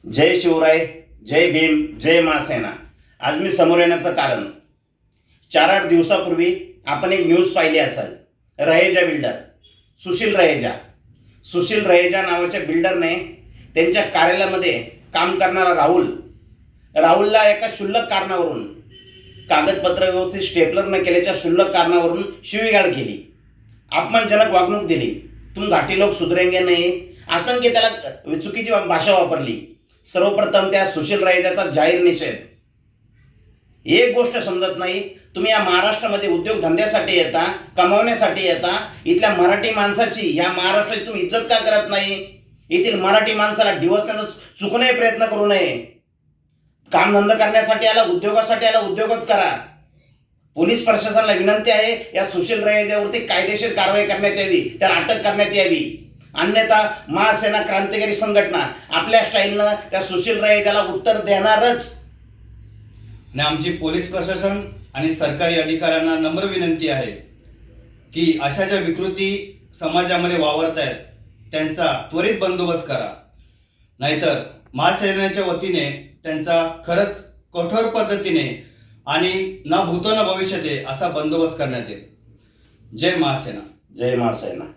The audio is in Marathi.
जय शिवराय, जय भीम, जय महासेना. आज मी समोर येण्याचं कारण 4-8 दिवसापूर्वी आपण एक न्यूज पाहिली असाल. रहेजा बिल्डर सुशील रहेजा नावाच्या बिल्डरने त्यांच्या कार्यालयामध्ये काम करणारा राहुलला एका क्षुल्लक कारणावरून, कागदपत्र व्यवस्थित स्टेपलर न केल्याच्या क्षुल्लक कारणावरून शिवीगाळ केली, अपमानजनक वागणूक दिली. तुम घाटी लोक सुधरेंगे नाही, असंख्य त्याला चुकीची भाषा वापरली. सर्वप्रथम त्या सुशील रहेजाचा जाहीर निषेध. एक गोष्ट समजत नाही, तुम्ही या महाराष्ट्रामध्ये उद्योगधंद्यासाठी येता, कमावण्यासाठी येता. इथल्या मराठी माणसाची, या महाराष्ट्राची तुम्ही इज्जत का करत नाही? येथील मराठी माणसाला डिवचण्याचा चुकूनही प्रयत्न करू नये. कामधंदा करण्यासाठी आला, उद्योगासाठी आला, उद्योगच करा. पोलीस प्रशासनाला विनंती आहे, या सुशील रहेजावरती कायदेशीर कारवाई करण्यात यावी, त्याला अटक करण्यात यावी. अन्यथा महासेना क्रांतिकारी संघटना आपल्या स्टाईलनं त्या सुशील रहेजाला उत्तर देणारच. आणि आमची पोलीस प्रशासन आणि सरकारी अधिकाऱ्यांना नम्र विनंती आहे की अशा ज्या विकृती समाजामध्ये वावरत आहेत त्यांचा त्वरित बंदोबस्त करा, नाहीतर महासेनेच्या वतीने त्यांचा खरंच कठोर पद्धतीने आणि ना भूतो ना भविष्यते असा बंदोबस्त करण्यात येईल. जय महासेना. जय महासेना.